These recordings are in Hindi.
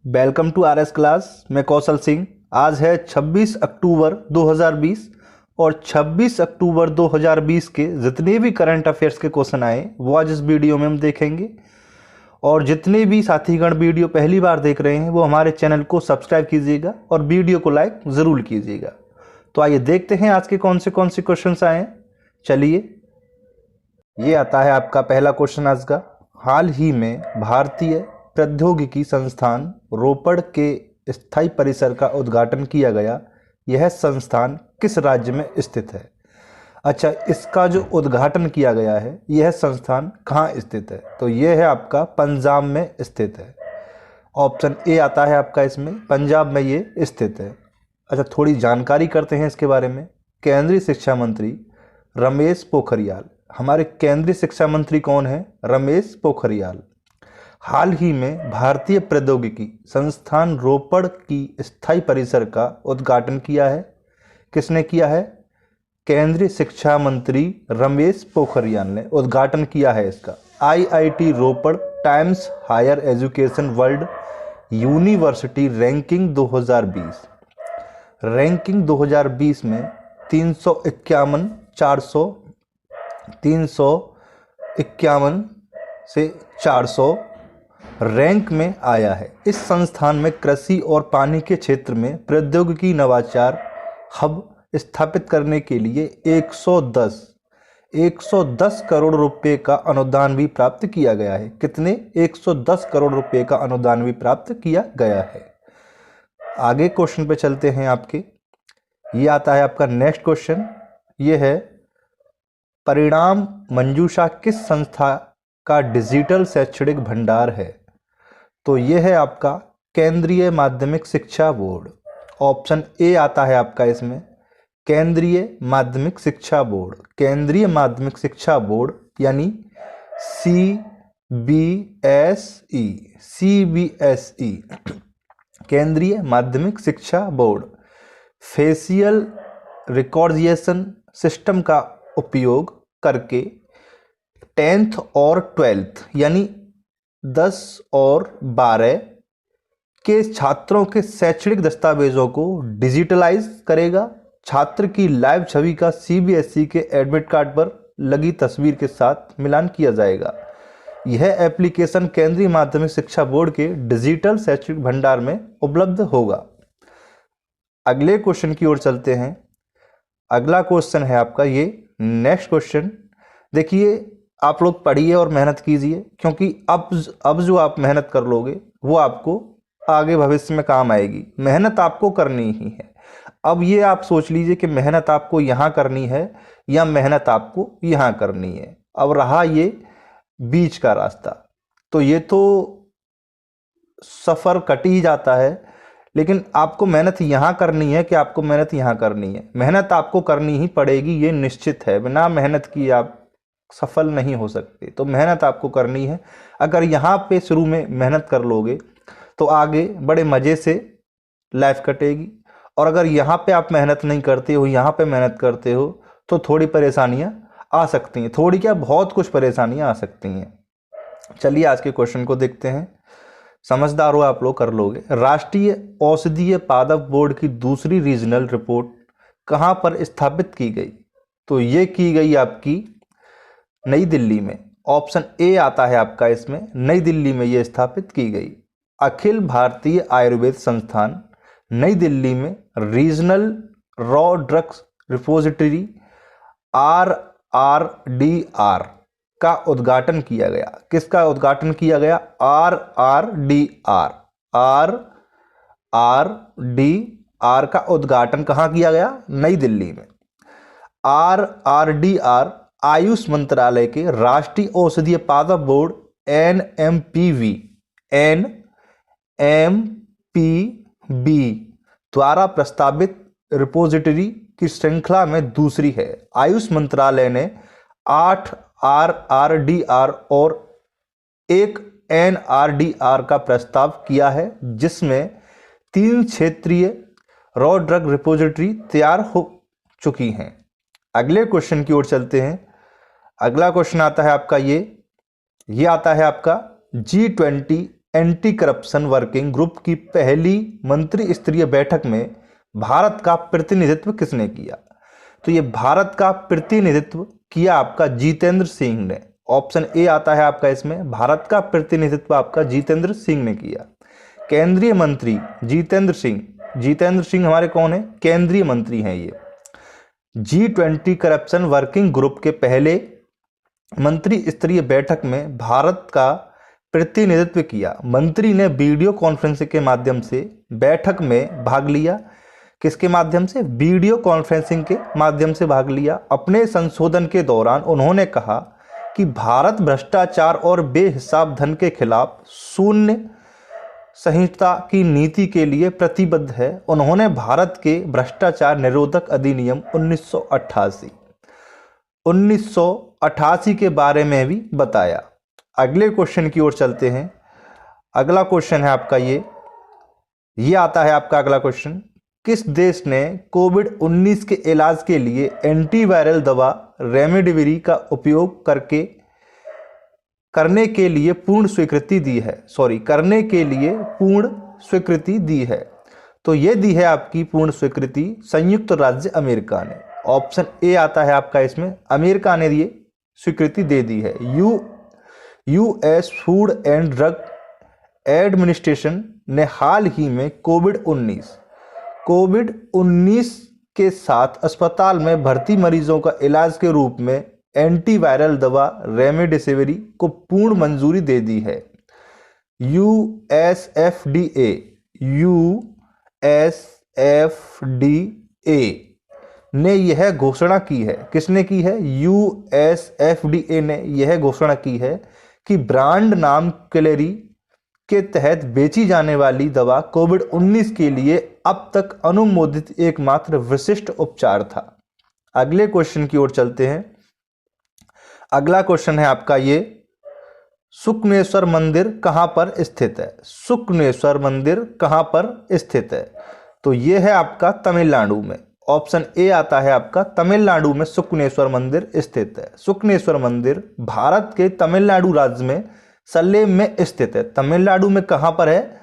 Welcome to RS class. मैं कौशल सिंह। आज है 26 अक्टूबर 2020 और 26 अक्टूबर 2020 के जितने भी करंट अफेयर्स के क्वेश्चन आए वो आज इस वीडियो में हम देखेंगे। और जितने भी साथीगण वीडियो पहली बार देख रहे हैं वो हमारे चैनल को सब्सक्राइब कीजिएगा और वीडियो को लाइक ज़रूर कीजिएगा। तो आइए देखते हैं आज के कौन से क्वेश्चन आए हैं। चलिए, ये आता है आपका पहला क्वेश्चन आज का। हाल ही में भारतीय प्रौद्योगिकी संस्थान रोपड़ के स्थायी परिसर का उद्घाटन किया गया। यह संस्थान किस राज्य में स्थित है? अच्छा, इसका जो उद्घाटन किया गया है यह संस्थान कहाँ स्थित है? तो यह है आपका पंजाब में स्थित है। ऑप्शन ए आता है आपका इसमें, पंजाब में ये स्थित है। अच्छा, थोड़ी जानकारी करते हैं इसके बारे में। केंद्रीय शिक्षा मंत्री रमेश पोखरियाल, हमारे केंद्रीय शिक्षा मंत्री कौन है? रमेश पोखरियाल। हाल ही में भारतीय प्रौद्योगिकी संस्थान रोपड़ की स्थायी परिसर का उद्घाटन किया है। किसने किया है? केंद्रीय शिक्षा मंत्री रमेश पोखरियाल ने उद्घाटन किया है इसका। IIT Ropar Times Higher Education World University Ranking 2020 ranking 2020 में 351 से 400 रैंक में आया है। इस संस्थान में कृषि और पानी के क्षेत्र में प्रौद्योगिकी नवाचार हब स्थापित करने के लिए 110 करोड़ रुपए का अनुदान भी प्राप्त किया गया है। कितने? 110 करोड़ रुपए का अनुदान भी प्राप्त किया गया है। आगे क्वेश्चन पे चलते हैं आपके। ये आता है आपका नेक्स्ट क्वेश्चन। ये है, परिणाम मंजूषा किस संस्था का डिजिटल शैक्षणिक भंडार है? तो यह है आपका केंद्रीय माध्यमिक शिक्षा बोर्ड। ऑप्शन ए आता है आपका इसमें, केंद्रीय माध्यमिक शिक्षा बोर्ड। केंद्रीय माध्यमिक शिक्षा बोर्ड यानी सीबीएसई केंद्रीय माध्यमिक शिक्षा बोर्ड फेशियल रिकॉग्निशन सिस्टम का उपयोग करके 10th और 12th यानी 10 और 12 के छात्रों के शैक्षणिक दस्तावेजों को डिजिटलाइज करेगा। छात्र की लाइव छवि का सीबीएसई के एडमिट कार्ड पर लगी तस्वीर के साथ मिलान किया जाएगा। यह एप्लीकेशन केंद्रीय माध्यमिक शिक्षा बोर्ड के डिजिटल शैक्षणिक भंडार में उपलब्ध होगा। अगले क्वेश्चन की ओर चलते हैं। अगला क्वेश्चन है आपका ये नेक्स्ट क्वेश्चन। देखिए, आप लोग पढ़िए और मेहनत कीजिए, क्योंकि अब जो आप मेहनत कर लोगे वो आपको आगे भविष्य में काम आएगी। मेहनत आपको करनी ही है। अब ये आप सोच लीजिए कि मेहनत आपको यहाँ करनी है या मेहनत आपको यहाँ करनी है। अब रहा ये बीच का रास्ता, तो ये तो सफ़र कट ही जाता है। लेकिन आपको मेहनत यहाँ करनी है कि आपको मेहनत यहाँ करनी है? मेहनत आपको करनी ही पड़ेगी, ये निश्चित है। बिना मेहनत की आप सफल नहीं हो सकते। तो मेहनत आपको करनी है। अगर यहाँ पे शुरू में मेहनत कर लोगे तो आगे बड़े मज़े से लाइफ कटेगी। और अगर यहाँ पे आप मेहनत नहीं करते हो, यहाँ पे मेहनत करते हो, तो थोड़ी परेशानियाँ आ सकती हैं। थोड़ी क्या, बहुत कुछ परेशानियाँ आ सकती हैं। चलिए आज के क्वेश्चन को देखते हैं। समझदार हो आप लोग, कर लोगे। राष्ट्रीय औषधीय पादप बोर्ड की दूसरी रीजनल रिपोर्ट कहाँ पर स्थापित की गई? तो ये की गई आपकी नई दिल्ली में। ऑप्शन ए आता है आपका इसमें, नई दिल्ली में ये स्थापित की गई। अखिल भारतीय आयुर्वेद संस्थान नई दिल्ली में regional raw drugs repository RRDR का उद्घाटन किया गया। किसका उद्घाटन किया गया? RRDR का उद्घाटन कहाँ किया गया? नई दिल्ली में। RRDR आयुष मंत्रालय के राष्ट्रीय औषधीय पादप बोर्ड NMPV द्वारा प्रस्तावित रिपोजिटरी की श्रृंखला में दूसरी है। आयुष मंत्रालय ने 8 RRDR और एक NRDR का प्रस्ताव किया है, जिसमें 3 क्षेत्रीय रॉ ड्रग रिपोजिटरी तैयार हो चुकी हैं। अगले क्वेश्चन की ओर चलते हैं। अगला क्वेश्चन आता है आपका ये आता है आपका G20 anti corruption working group की पहली मंत्री स्तरीय बैठक में भारत का प्रतिनिधित्व किसने किया? तो ये भारत का प्रतिनिधित्व किया आपका जितेंद्र सिंह ने। ऑप्शन ए आता है आपका इसमें, भारत का प्रतिनिधित्व आपका जितेंद्र सिंह ने किया। केंद्रीय मंत्री जितेंद्र सिंह हमारे कौन है? केंद्रीय मंत्री हैं ये। G20 करप्शन वर्किंग ग्रुप के पहले मंत्री स्तरीय बैठक में भारत का प्रतिनिधित्व किया। मंत्री ने वीडियो कॉन्फ्रेंसिंग के माध्यम से बैठक में भाग लिया। किसके माध्यम से? वीडियो कॉन्फ्रेंसिंग के माध्यम से भाग लिया। अपने संशोधन के दौरान उन्होंने कहा कि भारत भ्रष्टाचार और बेहिसाब धन के खिलाफ शून्य सहिष्णुता की नीति के लिए प्रतिबद्ध है। उन्होंने भारत के भ्रष्टाचार निरोधक अधिनियम 1988 के बारे में भी बताया। अगले क्वेश्चन की ओर चलते हैं। अगला क्वेश्चन है आपका ये आता है आपका अगला क्वेश्चन। किस देश ने कोविड-19 के इलाज के लिए एंटीवायरल दवा रेमडेसिविर का उपयोग करने के लिए पूर्ण स्वीकृति दी है? तो ये दी है आपकी पूर्ण स्वीकृति संयुक्त राज्य अमेरिका ने। ऑप्शन ए आता है आपका इसमें, अमेरिका ने ये स्वीकृति दे दी है। US food and drug administration ने हाल ही में कोविड-19 के साथ अस्पताल में भर्ती मरीजों का इलाज के रूप में एंटीवायरल दवा रेमडेसिविर को पूर्ण मंजूरी दे दी है। यूएसएफडीए ने यह घोषणा की है। किसने की है? यूएसएफडीए ने यह घोषणा की है कि ब्रांड नाम क्लेरी के तहत बेची जाने वाली दवा कोविड-19 के लिए अब तक अनुमोदित एकमात्र विशिष्ट उपचार था। अगले क्वेश्चन की ओर चलते हैं। अगला क्वेश्चन है आपका शुक्रेश्वर मंदिर कहां पर स्थित है? शुक्रेश्वर मंदिर कहां पर स्थित है? तो ये है आपका तमिलनाडु में। ऑप्शन ए आता है आपका, तमिलनाडु में शुक्रेश्वर मंदिर स्थित है। शुक्रेश्वर मंदिर भारत के तमिलनाडु राज्य में सलेम में स्थित है। तमिलनाडु में कहां पर है?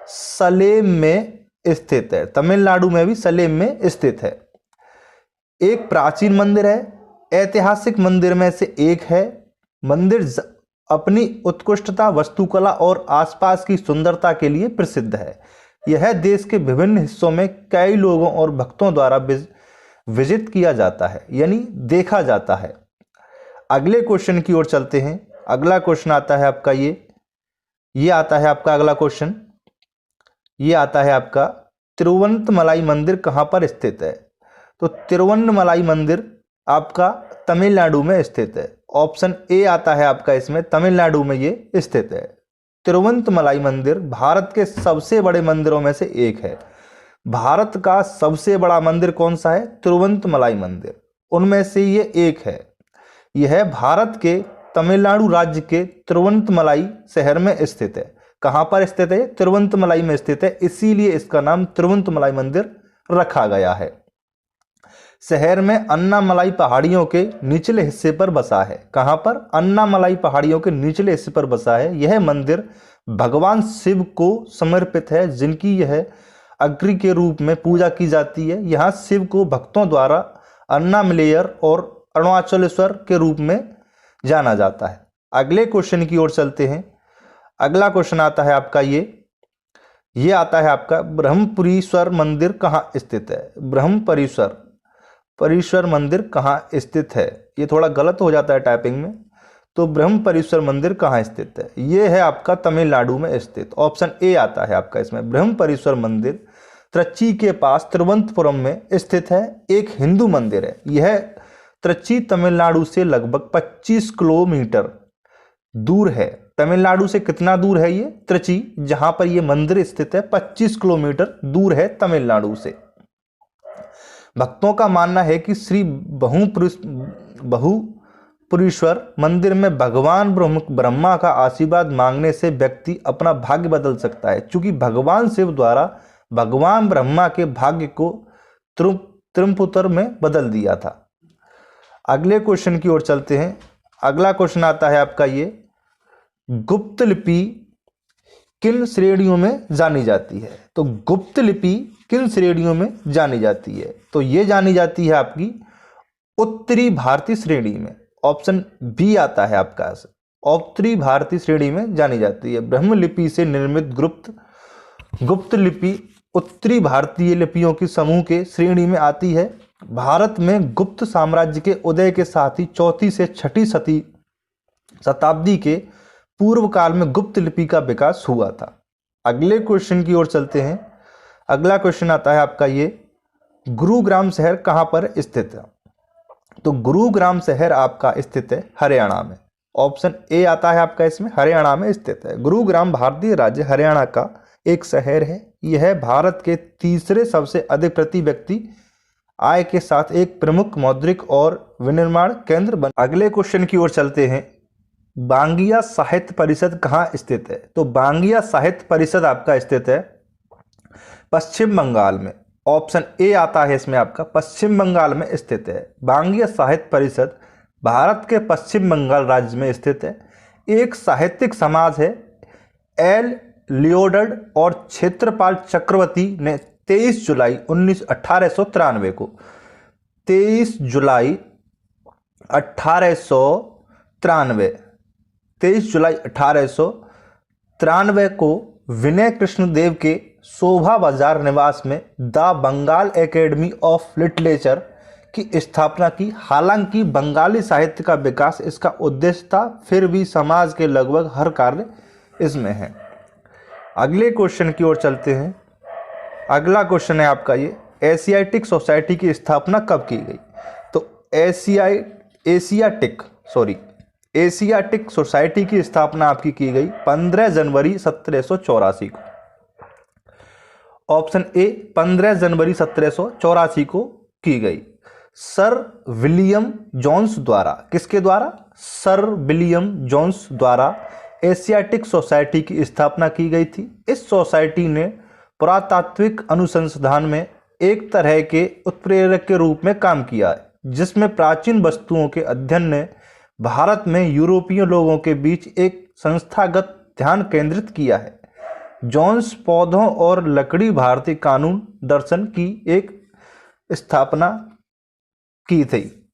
सलेम में स्थित है। तमिलनाडु में भी सलेम में स्थित है। एक प्राचीन मंदिर है, ऐतिहासिक मंदिर में से एक है। मंदिर अपनी उत्कृष्टता, वास्तुकला और आसपास की सुंदरता के लिए प्रसिद्ध है। यह देश के विभिन्न हिस्सों में कई लोगों और भक्तों द्वारा विजिट किया जाता है, यानी देखा जाता है। अगले क्वेश्चन की ओर चलते हैं। अगला क्वेश्चन आता है आपका ये आता है आपका अगला क्वेश्चन। ये आता है आपका, तिरुवन्नमलाई मंदिर कहां पर स्थित है? तो तिरुवन्नमलाई मंदिर आपका तमिलनाडु में स्थित है। ऑप्शन ए आता है आपका इसमें, तमिलनाडु में ये स्थित है। तिरुवन्नमलाई मंदिर भारत के सबसे बड़े मंदिरों में से एक है। भारत का सबसे बड़ा मंदिर कौन सा है? तिरुवन्नमलाई मंदिर। उनमें से ये एक है। यह भारत के तमिलनाडु राज्य के तिरुवन्नमलाई शहर में स्थित है। कहां पर स्थित है? तिरुवन्नमलाई में स्थित है, इसीलिए इसका नाम तिरुवन्नमलाई मंदिर रखा गया है। शहर में अन्नामलाई पहाड़ियों के निचले हिस्से पर बसा है। कहां पर? अन्नामलाई पहाड़ियों के निचले हिस्से पर बसा है। यह मंदिर भगवान शिव को समर्पित है, जिनकी यह अग्नि के रूप में पूजा की जाती है। यहां शिव को भक्तों द्वारा अन्नामलैयर और अरुणाचलेश्वर के रूप में जाना जाता है। अगले क्वेश्चन की ओर चलते हैं। अगला क्वेश्चन आता है आपका ये आता है आपका, ब्रह्मपुरीश्वर मंदिर कहां स्थित है? ब्रह्मपुरीश्वर मंदिर कहां स्थित है? ये थोड़ा गलत हो जाता है टाइपिंग में। तो ब्रह्मपुरीश्वर मंदिर कहां स्थित है? ये है आपका तमिलनाडु में स्थित। ऑप्शन ए आता है आपका इसमें। ब्रह्मपुरीश्वर मंदिर त्रिची के पास तिरुवनंतपुरम में स्थित है। एक हिंदू मंदिर है। यह त्रिची तमिलनाडु से लगभग 25 किलोमीटर दूर है। तमिलनाडु से कितना दूर है ये? त्रिची, जहां पर ये मंदिर स्थित है, 25 किलोमीटर दूर है तमिलनाडु से। भक्तों का मानना है कि श्री ब्रह्मपुरीश्वर मंदिर में भगवान ब्रह्मा का आशीर्वाद मांगने से व्यक्ति अपना भाग्य बदल सकता है, क्योंकि भगवान शिव द्वारा भगवान ब्रह्मा के भाग्य को त्रिपुत्र में बदल दिया था। अगले क्वेश्चन की ओर चलते हैं। अगला क्वेश्चन आता है आपका गुप्त लिपि किन श्रेणियों में जानी जाती है? तो गुप्त लिपि किन श्रेणियों में जानी जाती है? तो ये जानी जाती है आपकी उत्तरी भारतीय श्रेणी में। ऑप्शन बी आता है आपका, उत्तरी भारतीय श्रेणी में जानी जाती है। ब्रह्म लिपि से निर्मित गुप्त लिपि उत्तरी भारतीय लिपियों की समूह के श्रेणी में आती है। भारत में गुप्त साम्राज्य के उदय के साथ ही 4वीं से 6वीं शताब्दी के पूर्व काल में गुप्त लिपि का विकास हुआ था। अगले क्वेश्चन की ओर चलते हैं। अगला क्वेश्चन आता है आपका ये, गुरुग्राम शहर कहाँ पर स्थित है? तो गुरुग्राम शहर आपका स्थित है हरियाणा में। ऑप्शन ए आता है आपका इसमें, हरियाणा में स्थित है। गुरुग्राम भारतीय राज्य हरियाणा का एक शहर है। यह भारत के तीसरे सबसे अधिक प्रति व्यक्ति आय के साथ एक प्रमुख मौद्रिक और विनिर्माण केंद्र बन। अगले क्वेश्चन की ओर चलते हैं। बांगिया साहित्य परिषद कहाँ स्थित है? तो बांगिया साहित्य परिषद आपका स्थित है पश्चिम बंगाल में। ऑप्शन ए आता है इसमें आपका, पश्चिम बंगाल में स्थित है। बांगिया साहित्य परिषद भारत के पश्चिम बंगाल राज्य में स्थित है। एक साहित्यिक समाज है। एल लियोडर्ड और क्षेत्रपाल चक्रवर्ती ने 23 जुलाई 1893 को 23 जुलाई 1893 को विनय कृष्ण देव के शोभा बाजार निवास में the Bengal academy of literature की स्थापना की। हालांकि बंगाली साहित्य का विकास इसका उद्देश्य था, फिर भी समाज के लगभग हर कार्य इसमें है। अगले क्वेश्चन की ओर चलते हैं। अगला क्वेश्चन है आपका ये, एशियाटिक सोसाइटी की स्थापना कब की गई? तो एशियाटिक सोसाइटी की स्थापना आपकी की गई 15 जनवरी 1784 को। ऑप्शन ए 15 जनवरी 1784 को की गई। सर विलियम जोन्स द्वारा, किसके द्वारा? सर विलियम जोन्स द्वारा एशियाटिक सोसाइटी की स्थापना की गई थी। इस सोसाइटी ने पुरातात्विक अनुसंधान में एक तरह के उत्प्रेरक के रूप में काम किया है, जिसमें प्राचीन वस्तुओं के अध्ययन ने भारत में यूरोपीय लोगों के बीच एक संस्थागत ध्यान केंद्रित किया है। जोन्स पौधों और लकड़ी भारतीय कानून दर्शन की एक स्थापना की थी।